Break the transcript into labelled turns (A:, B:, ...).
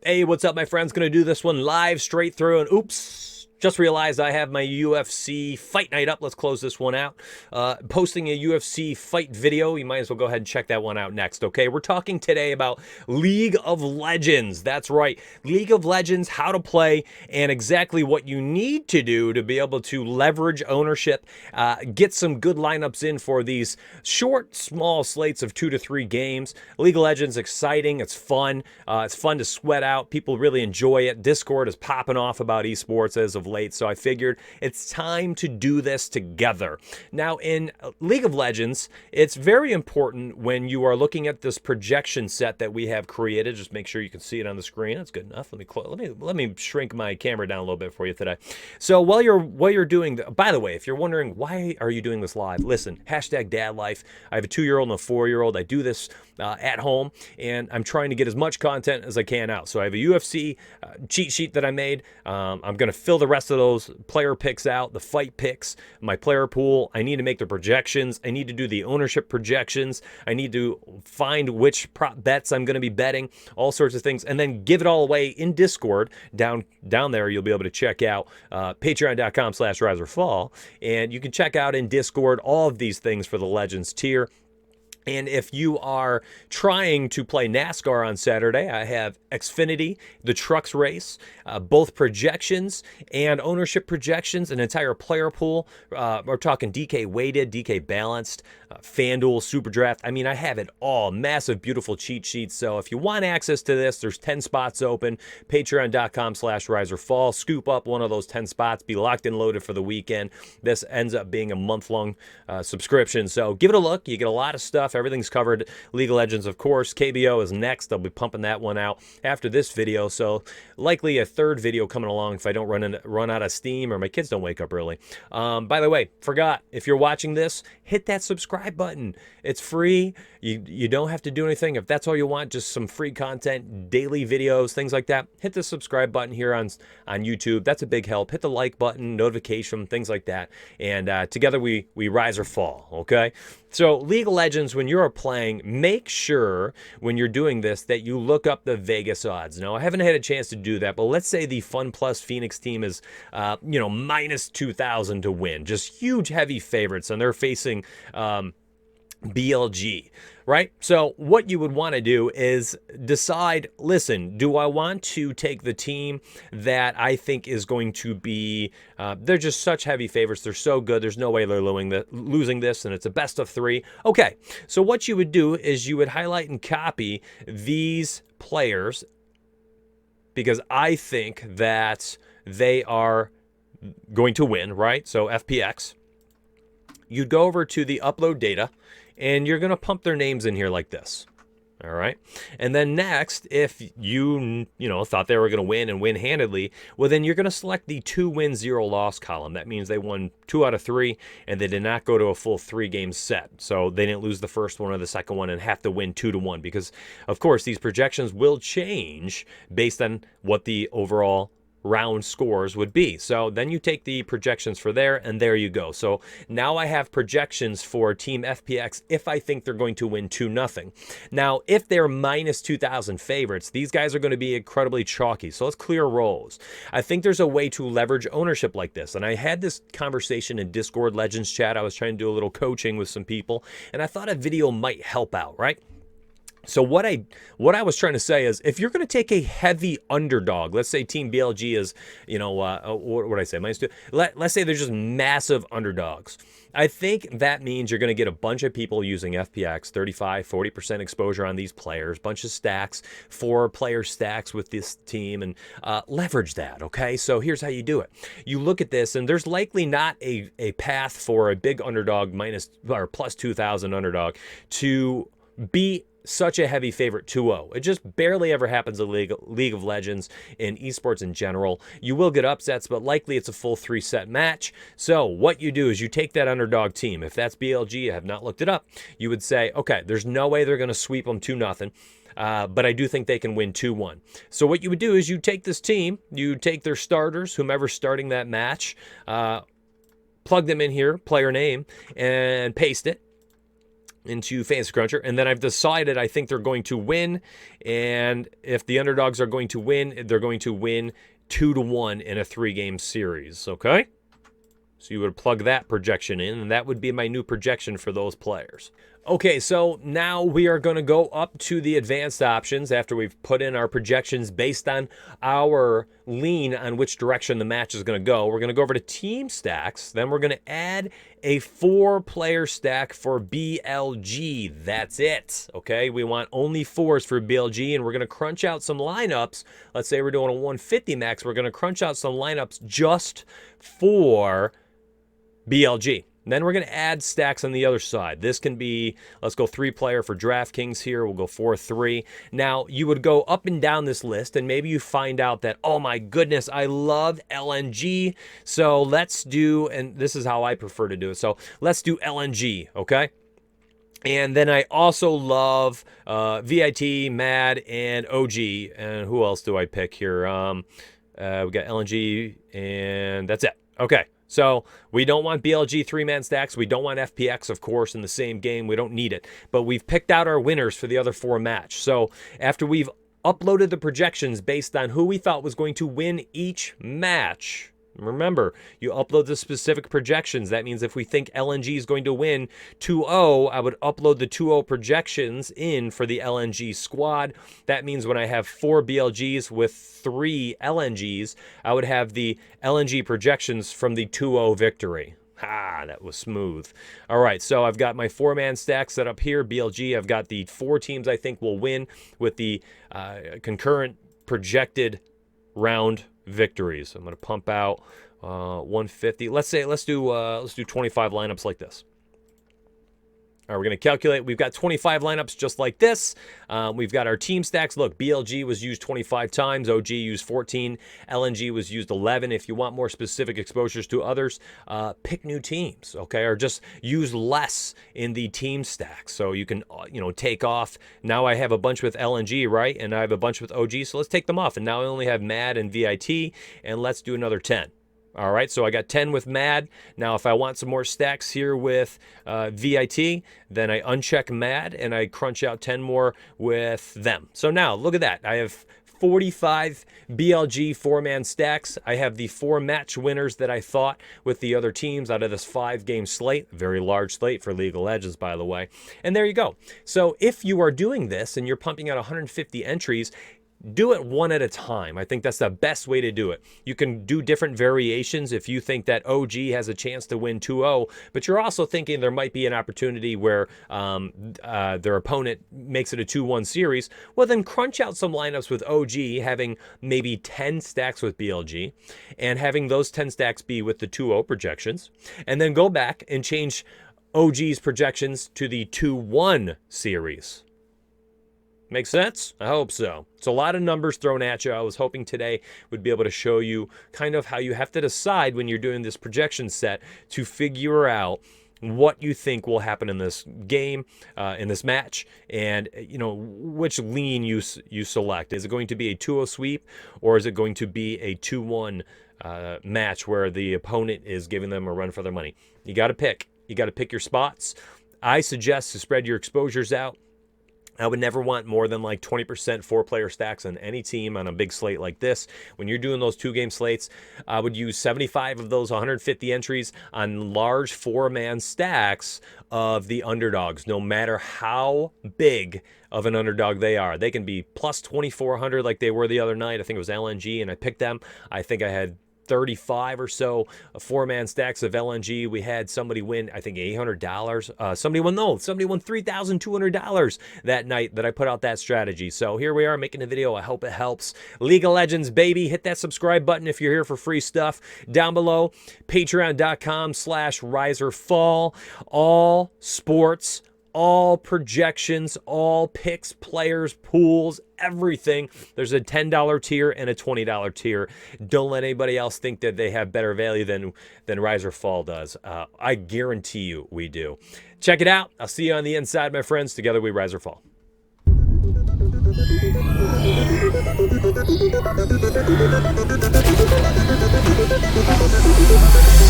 A: Hey, what's up, my friends? Gonna do this one live straight through, and oops, just realized I have my UFC fight night up. Let's close this one out. Posting a UFC fight video. You might as well go ahead and check that one out next, okay? We're talking today about League of Legends. That's right, League of Legends, how to play, and exactly what you need to do to be able to leverage ownership, get some good lineups in for these short, small slates of 2 to 3 games. League of Legends, exciting. It's fun. It's fun to sweat out. People really enjoy it. Discord is popping off about esports as of late, so I figured it's time to do this together. Now, in League of Legends, it's very important when you are looking at this projection set that we have created. Just make sure you can see it on the screen. That's good enough. Let me shrink my camera down a little bit for you today. So while you're doing, by the way, if you're wondering why are you doing this live, listen. #DadLife. I have a 2-year-old and a 4-year-old. I do this at home, and I'm trying to get as much content as I can out. So I have a UFC cheat sheet that I made. I'm going to fill the rest of those player picks out, the fight picks, my player pool. I need to make the projections. I need to do the ownership projections. I need to find which prop bets I'm going to be betting, all sorts of things, and then give it all away in Discord. Down there, you'll be able to check out patreon.com/riserfall, and you can check out in Discord all of these things for the Legends tier. And if you are trying to play NASCAR on Saturday, I have Xfinity, the Trucks race, both projections and ownership projections, an entire player pool. We're talking DK weighted, DK balanced, FanDuel, Super Draft. I mean, I have it all. Massive, beautiful cheat sheets. So if you want access to this, there's 10 spots open. Patreon.com/riserfall. Scoop up one of those 10 spots. Be locked and loaded for the weekend. This ends up being a month-long subscription. So give it a look. You get a lot of stuff. Everything's covered. League of Legends, of course. KBO is next. I'll be pumping that one out after this video. So likely a third video coming along if I don't run out of steam or my kids don't wake up early. By the way, forgot, if you're watching this, hit that subscribe button. It's free. You don't have to do anything. If that's all you want, just some free content, daily videos, things like that, hit the subscribe button here on YouTube. That's a big help. Hit the like button, notification, things like that. And together we rise or fall, okay? So League of Legends, when you're playing, make sure when you're doing this that you look up the Vegas odds. Now, I haven't had a chance to do that, but let's say the Fun Plus Phoenix team is, minus 2,000 to win. Just huge, heavy favorites, and they're facing BLG, right? So what you would want to do is decide, listen, do I want to take the team that I think is going to be, they're just such heavy favorites. They're so good. There's no way they're losing this, and it's a best of 3. Okay, so what you would do is you would highlight and copy these players because I think that they are going to win, right? So FPX. You'd go over to the upload data, and you're going to pump their names in here like this. All right. And then next, if you thought they were going to win and win handedly, well, then you're going to select the 2 win, 0 loss column. That means they won 2 out of 3, and they did not go to a full 3-game set. So they didn't lose the first one or the second one and have to win 2-1 because, of course, these projections will change based on what the overall round scores would be. So then you take the projections for there, and there you go. So now I have projections for Team FPX if I think they're going to win 2-0. Now, if they're minus 2,000 favorites, these guys are going to be incredibly chalky. So let's clear roles. I think there's a way to leverage ownership like this. And I had this conversation in Discord Legends chat. I was trying to do a little coaching with some people, and I thought a video might help out, right? So what I was trying to say is, if you're going to take a heavy underdog, let's say Team BLG is, what did I say? -2. Let's say they're just massive underdogs. I think that means you're going to get a bunch of people using FPX, 35, 40% exposure on these players, bunch of stacks, 4-player stacks with this team, and leverage that, okay? So here's how you do it. You look at this, and there's likely not a path for a big underdog minus or plus 2,000 underdog to be such a heavy favorite 2-0. It just barely ever happens in League of Legends, in esports in general. You will get upsets, but likely it's a full 3-set match. So what you do is you take that underdog team. If that's BLG, I have not looked it up, you would say, okay, there's no way they're going to sweep them 2-0. But I do think they can win 2-1. So what you would do is you take this team, you take their starters, whomever's starting that match, plug them in here, player name, and paste it. into Fantasy Cruncher, and then I've decided I think they're going to win, and if the underdogs are going to win, they're going to win 2-1 in a 3-game series, okay? So you would plug that projection in, and that would be my new projection for those players. Okay, so now we are going to go up to the advanced options after we've put in our projections based on our lean on which direction the match is going to go. We're going to go over to team stacks. Then we're going to add a 4-player stack for BLG. That's it, okay? We want only 4s for BLG, and we're going to crunch out some lineups. Let's say we're doing a 150 max. We're going to crunch out some lineups just for BLG. Then we're going to add stacks on the other side. This can be, let's go 3-player for DraftKings here. We'll go 4-3. Now, you would go up and down this list, and maybe you find out that, oh my goodness, I love LNG. So let's do, and this is how I prefer to do it. So let's do LNG, okay? And then I also love VIT, MAD, and OG. And who else do I pick here? We got LNG, and that's it. Okay. So we don't want BLG 3-man stacks. We don't want FPX, of course, in the same game. We don't need it. But we've picked out our winners for the other 4 match. So after we've uploaded the projections based on who we thought was going to win each match, remember, you upload the specific projections. That means if we think LNG is going to win 2-0, I would upload the 2-0 projections in for the LNG squad. That means when I have 4 BLGs with 3 LNGs, I would have the LNG projections from the 2-0 victory. Ha, that was smooth. All right, so I've got my 4-man stack set up here, BLG. I've got the 4 teams I think will win with the concurrent projected round victories. I'm going to pump out 150. Let's do 25 lineups like this. All right, we're going to calculate. We've got 25 lineups just like this. We've got our team stacks. Look, BLG was used 25 times. OG used 14. LNG was used 11. If you want more specific exposures to others, pick new teams, okay? Or just use less in the team stacks. So you can, take off. Now I have a bunch with LNG, right? And I have a bunch with OG. So let's take them off. And now I only have MAD and VIT. And let's do another 10. All right, so I got 10 with MAD. Now, if I want some more stacks here with VIT, then I uncheck MAD and I crunch out 10 more with them. So now, look at that. I have 45 BLG 4-man stacks. I have the 4 match winners that I thought with the other teams out of this 5-game slate. Very large slate for League of Legends, by the way. And there you go. So if you are doing this and you're pumping out 150 entries, do it one at a time. I think that's the best way to do it. You can do different variations if you think that OG has a chance to win 2-0, but you're also thinking there might be an opportunity where their opponent makes it a 2-1 series. Well, then crunch out some lineups with OG, having maybe 10 stacks with BLG, and having those 10 stacks be with the 2-0 projections, and then go back and change OG's projections to the 2-1 series. Make sense? I hope so. It's a lot of numbers thrown at you. I was hoping today would be able to show you kind of how you have to decide when you're doing this projection set to figure out what you think will happen in this game, in this match, and which lean you select. Is it going to be a 2-0 sweep, or is it going to be a 2-1 match where the opponent is giving them a run for their money? You got to pick. You got to pick your spots. I suggest to spread your exposures out. I would never want more than like 20% 4-player stacks on any team on a big slate like this. When you're doing those 2-game slates, I would use 75 of those 150 entries on large 4-man stacks of the underdogs, no matter how big of an underdog they are. They can be plus 2,400 like they were the other night. I think it was LNG, and I picked them. I think I had 35 or so 4-man stacks of LNG. We had somebody win, I think, $800. Somebody won $3,200 that night that I put out that strategy. So here we are making a video. I hope it helps. League of Legends, baby. Hit that subscribe button if you're here for free stuff. Down below, patreon.com/riserfall. All sports, all projections, all picks, players, pools, everything. There's a $10 tier and a $20 tier. Don't let anybody else think that they have better value than Rise or Fall does. I guarantee you we do. Check it out. I'll see you on the inside, my friends. Together we rise or fall.